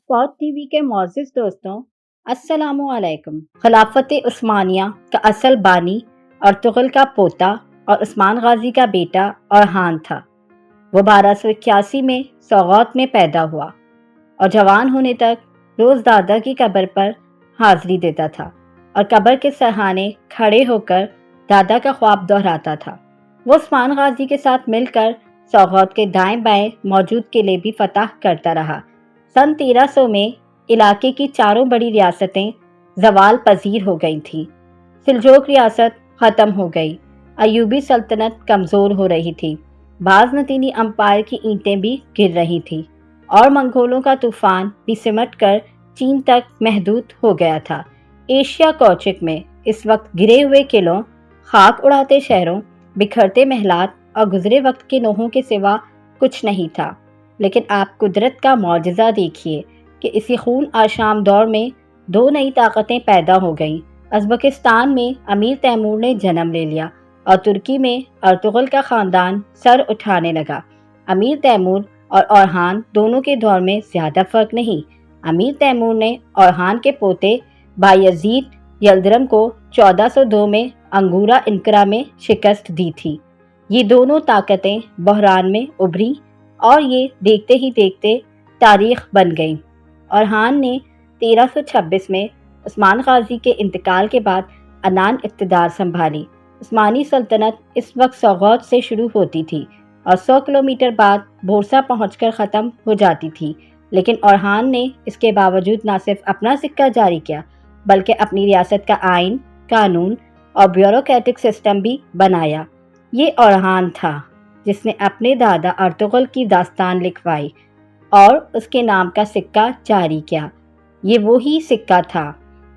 Spot TV के मोअज़्ज़िज़ दोस्तों, अस्सलामु अलैकुम। खिलाफत उस्मानिया का असल बानी अर्तुगरुल का पोता और उस्मान गाजी का बेटा औरहान था। वो 1281 में सौगौत में पैदा हुआ और जवान होने तक रोज़ दादा की कब्र पर हाजिरी देता था और कब्र के सरहाने खड़े होकर दादा का ख्वाब दोहराता था। वो उस्मान गाजी के साथ मिलकर सौगौत के दाएं बाएं मौजूद किले भी फतह करता रहा। सन 1300 में इलाके की चारों बड़ी रियासतें जवाल पजीर हो गई थीं। सिलजोक रियासत ख़त्म हो गई, अयूबी सल्तनत कमज़ोर हो रही थी, बाज़नतीनी अम्पायर की ईंटें भी गिर रही थीं और मंगोलों का तूफ़ान भी सिमट कर चीन तक महदूद हो गया था। एशिया कौचिक में इस वक्त गिरे हुए किलों, खाक उड़ाते शहरों, बिखरते महलात और गुजरे वक्त के नोहों के सिवा कुछ नहीं था। लेकिन आप कुदरत का मौजज़ा देखिए कि इसी खून आशाम दौर में दो नई ताकतें पैदा हो गईं। उज़्बेकिस्तान में अमीर तैमूर ने जन्म ले लिया और तुर्की में अर्तुगरुल का ख़ानदान सर उठाने लगा। अमीर तैमूर और औरहान दोनों के दौर में ज़्यादा फ़र्क नहीं। अमीर तैमूर ने औरहान के पोते बायज़ीद यल्दरम को 1402 में अंगूरा इनकरा में शिकस्त दी थी। ये दोनों ताकतें बहरान में उभरी और ये देखते ही देखते तारीख बन गई। औरहान ने 1326 में उस्मान गाजी के इंतकाल के बाद अनान इक़्तिदार संभाली। उस्मानी सल्तनत इस वक्त सौगौत से शुरू होती थी और 100 किलोमीटर बाद बोरसा पहुंचकर ख़त्म हो जाती थी। लेकिन औरहान ने इसके बावजूद न सिर्फ अपना सिक्का जारी किया बल्कि अपनी रियासत का आइन, कानून और ब्यूरोक्रेटिक सिस्टम भी बनाया। ये औरहान था जिसने अपने दादा अर्तुगरुल की दास्तान लिखवाई और उसके नाम का सिक्का जारी किया। ये वही सिक्का था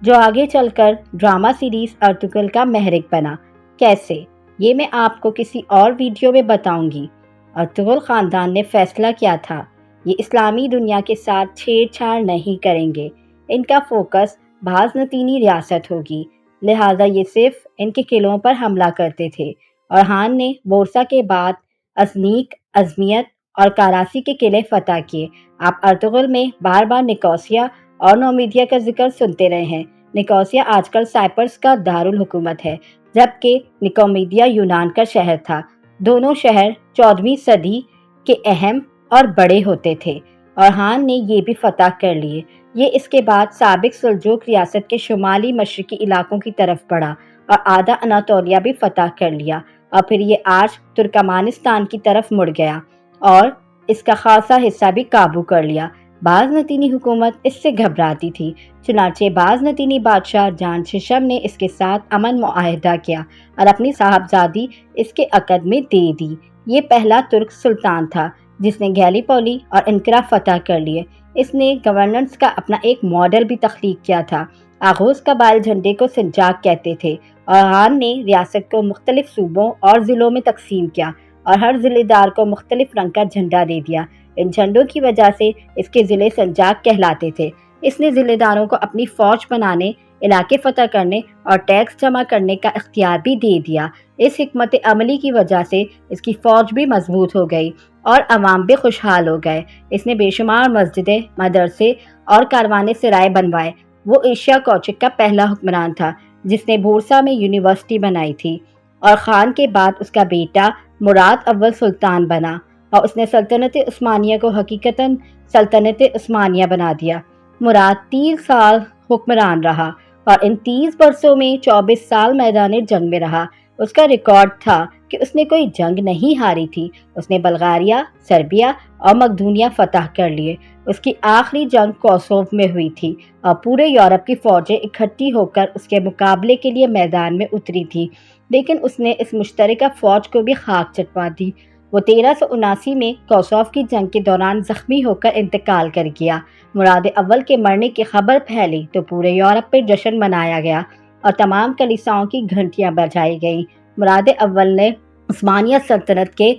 जो आगे चलकर ड्रामा सीरीज़ अर्तुगरुल का महरिक बना। कैसे, ये मैं आपको किसी और वीडियो में बताऊंगी। अर्तुगरुल ख़ानदान ने फैसला किया था ये इस्लामी दुनिया के साथ छेड़छाड़ नहीं करेंगे। इनका फोकस बाज़नतीनी रियासत होगी, लिहाजा ये सिर्फ इनके किलों पर हमला करते थे। औरहान ने बोरसा के बाद अज़नीक, अज़मियत और कराची के किले फतह किए। आप अर्तुगरुल में बार बार निकोसिया और नोमीदिया का जिक्र सुनते रहे हैं। निकोसिया आजकल साइप्रस का दारुल हुकूमत है, जबकि निकोमीदिया यूनान का शहर था। दोनों शहर 14वीं सदी के अहम और बड़े होते थे। औरहान ने ये भी फतह कर लिए। ये इसके बाद साबिक सुल्जूक रियासत के शुमाली मशरकी इलाकों की तरफ बढ़ा और आधा अनातोलिया भी फतह कर लिया और फिर ये आज तुर्कमानिस्तान की तरफ मुड़ गया और इसका खासा हिस्सा भी काबू कर लिया। बाज़नतीनी हुकूमत इससे घबराती थी, चुनाचे बाज़नतीनी बादशाह जान शिशम ने इसके साथ अमन मुआहदा किया और अपनी साहबजादी इसके अक़द में दे दी। ये पहला तुर्क सुल्तान था जिसने गैलीपोली और इनकरा फतह कर लिए। इसने गवर्नेंस का अपना एक मॉडल भी तख्लीक किया था। आगोज़ कबाइल झंडे को सिंजाक कहते थे। औरहान ने रियासत को मुख्तलिफ सूबों और ज़िलों में तकसीम किया और हर ज़िलेदार को मुख्तलिफ रंग का झंडा दे दिया। इन झंडों की वजह से इसके ज़िले संजाक कहलाते थे। इसने ज़िलेदारों को अपनी फ़ौज बनाने, इलाके फ़तह करने और टैक्स जमा करने का इख्तियार भी दे दिया। इस हिकमत अमली की वजह से इसकी फ़ौज भी मजबूत हो गई और अवाम भी खुशहाल हो गए। इसने बेशुमार मस्जिदें, मदरसे और कारवाने सराय बनवाए। वो एशिया कौचिक का पहला हुक्मरान था जिसने बोरसा में यूनिवर्सिटी बनाई थी और ख़ान के बाद उसका बेटा मुराद अव्वल सुल्तान बना और उसने सल्तनत उस्मानिया को हकीकतन सल्तनत उस्मानिया बना दिया। मुराद 30 साल हुक्मरान रहा और इन 30 बरसों में 24 साल मैदान जंग में रहा। उसका रिकॉर्ड था कि उसने कोई जंग नहीं हारी थी। उसने बल्गारिया, सर्बिया और मकदूनिया फतह कर लिए। उसकी आखिरी जंग कोसोव में हुई थी और पूरे यूरोप की फ़ौजें इकट्ठी होकर उसके मुकाबले के लिए मैदान में उतरी थी, लेकिन उसने इस मुश्तरका फ़ौज को भी खाक चटवा दी। वो 1379 में कोसोव की जंग के दौरान ज़ख्मी होकर इंतकाल कर गया। मुराद अव्वल के मरने की खबर फैली तो पूरे यूरोप पर जश्न मनाया गया और तमाम कलीसियाओं की घंटियां बजाई गईं। मुराद अव्वल ने उस्मानिया सल्तनत के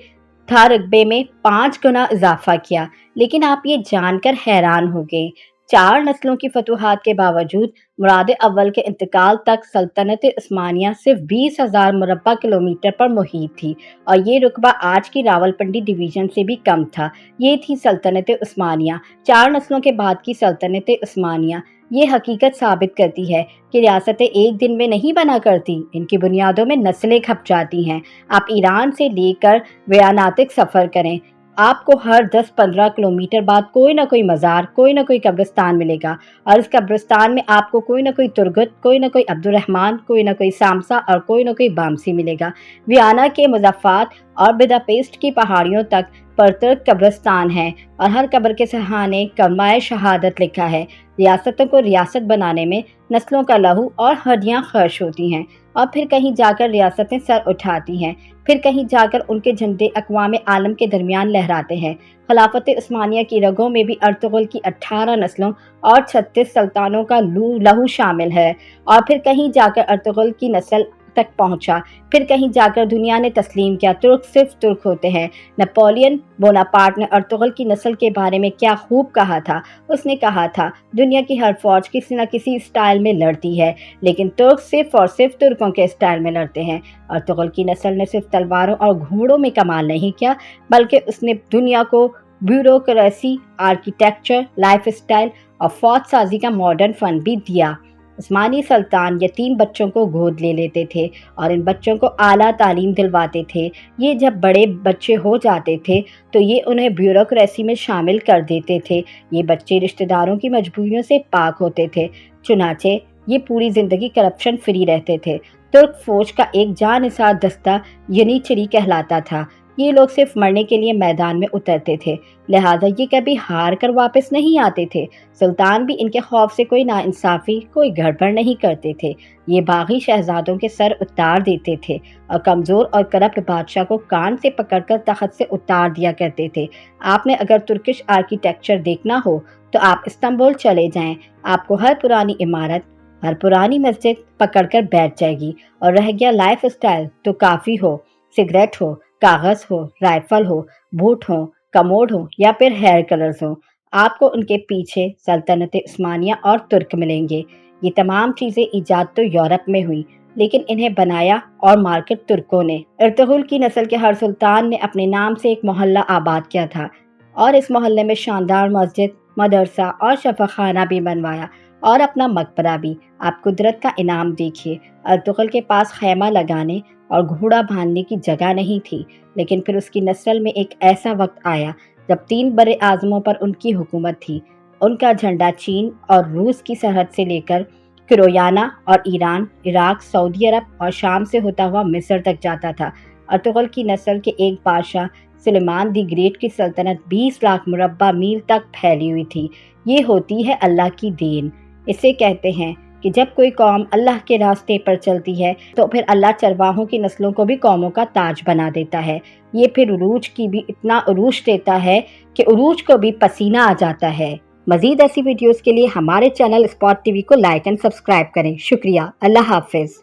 था रकबे में 5 गुना इजाफा किया। लेकिन आप ये जानकर हैरान हो गए 4 نسلوں کی فتوحات کے باوجود مراد اول کے انتقال تک سلطنت عثمانیہ صرف 20,000 مربع کلومیٹر پر محیط تھی، اور یہ رقبہ آج کی راولپنڈی ڈویژن سے بھی کم تھا۔ یہ تھی سلطنت عثمانیہ۔ 4 نسلوں کے بعد کی سلطنت عثمانیہ یہ حقیقت ثابت کرتی ہے کہ ریاستیں ایک دن میں نہیں بنا کرتی، ان کی بنیادوں میں نسلیں کھپ جاتی ہیں۔ آپ ایران سے لے کر ویانہ تک سفر کریں، آپ کو ہر 10-15 کلومیٹر بعد کوئی نہ کوئی مزار، کوئی نہ کوئی قبرستان ملے گا، اور اس قبرستان میں آپ کو کوئی نہ کوئی ترگت، کوئی نہ کوئی عبد الرحمن، کوئی نہ کوئی سامسا اور کوئی نہ کوئی بامسی ملے گا۔ ویانا کے مضافات اور بداپیسٹ کی پہاڑیوں تک پرترک قبرستان ہیں، اور ہر قبر کے سرحانے کلمہ شہادت لکھا ہے۔ ریاستوں کو ریاست بنانے میں نسلوں کا لہو اور ہڈیاں خرچ ہوتی ہیں، اور پھر کہیں جا کر ریاستیں سر اٹھاتی ہیں، پھر کہیں جا کر ان کے جھنڈے اقوام عالم کے درمیان لہراتے ہیں۔ خلافت عثمانیہ کی رگوں میں بھی ارطغرل کی 18 نسلوں اور 36 سلطانوں کا لہو شامل ہے، اور پھر کہیں جا کر ارطغرل کی نسل تک پہنچا، پھر کہیں جا کر دنیا نے تسلیم کیا ترک صرف ترک ہوتے ہیں۔ نپولین بوناپارٹ نے ارطغرل کی نسل کے بارے میں کیا خوب کہا تھا۔ اس نے کہا تھا، دنیا کی ہر فوج کسی نہ کسی اسٹائل میں لڑتی ہے، لیکن ترک صرف اور صرف ترکوں کے اسٹائل میں لڑتے ہیں۔ ارطغرل کی نسل نے صرف تلواروں اور گھوڑوں میں کمال نہیں کیا، بلکہ اس نے دنیا کو بیوروکریسی، آرکیٹیکچر، لائف اسٹائل اور فوج سازی کا ماڈرن فن بھی دیا۔ عثمانی سلطان یتیم بچوں کو گود لے لیتے تھے اور ان بچوں کو اعلیٰ تعلیم دلواتے تھے۔ یہ جب بڑے بچے ہو جاتے تھے تو یہ انہیں بیوروکریسی میں شامل کر دیتے تھے۔ یہ بچے رشتہ داروں کی مجبوریوں سے پاک ہوتے تھے، چنانچہ یہ پوری زندگی کرپشن فری رہتے تھے۔ ترک فوج کا ایک جانثار دستہ ینیچری کہلاتا تھا۔ یہ لوگ صرف مرنے کے لیے میدان میں اترتے تھے، لہٰذا یہ کبھی ہار کر واپس نہیں آتے تھے۔ سلطان بھی ان کے خوف سے کوئی ناانصافی، کوئی گڑبڑ نہیں کرتے تھے۔ یہ باغی شہزادوں کے سر اتار دیتے تھے اور کمزور اور کرپٹ بادشاہ کو کان سے پکڑ کر تخت سے اتار دیا کرتے تھے۔ آپ نے اگر ترکش آرکیٹیکچر دیکھنا ہو تو آپ استنبول چلے جائیں، آپ کو ہر پرانی عمارت، ہر پرانی مسجد پکڑ کر بیٹھ جائے گی۔ اور رہ گیا لائف اسٹائل، تو کافی ہو، سگریٹ ہو، کاغذ ہو، رائفل ہو، بوٹ ہو، کموڈ ہو یا پھر ہیئر کلرز ہو، آپ کو ان کے پیچھے سلطنت عثمانیہ اور ترک ملیں گے۔ یہ تمام چیزیں ایجاد تو یورپ میں ہوئی، لیکن انہیں بنایا اور مارکیٹ ترکوں نے۔ ارطغرل کی نسل کے ہر سلطان نے اپنے نام سے ایک محلہ آباد کیا تھا، اور اس محلے میں شاندار مسجد، مدرسہ اور شفا خانہ بھی بنوایا، اور اپنا مقبرہ بھی۔ آپ قدرت کا انعام دیکھیے، ارطغرل کے پاس خیمہ لگانے اور گھوڑا باندھنے کی جگہ نہیں تھی، لیکن پھر اس کی نسل میں ایک ایسا وقت آیا جب 3 بر اعظموں پر ان کی حکومت تھی۔ ان کا جھنڈا چین اور روس کی سرحد سے لے کر کرویانہ اور ایران، عراق، سعودی عرب اور شام سے ہوتا ہوا مصر تک جاتا تھا۔ ارطغرل کی نسل کے ایک بادشاہ سلیمان دی گریٹ کی سلطنت 20 لاکھ مربع میل تک پھیلی ہوئی تھی۔ یہ ہوتی ہے اللہ کی دین۔ اسے کہتے ہیں کہ جب کوئی قوم اللہ کے راستے پر چلتی ہے تو پھر اللہ چرواہوں کی نسلوں کو بھی قوموں کا تاج بنا دیتا ہے۔ یہ پھر عروج کی بھی اتنا عروج دیتا ہے کہ عروج کو بھی پسینہ آ جاتا ہے۔ مزید ایسی ویڈیوز کے لیے ہمارے چینل اسپاٹ ٹی وی کو لائک اینڈ سبسکرائب کریں۔ شکریہ۔ اللہ حافظ۔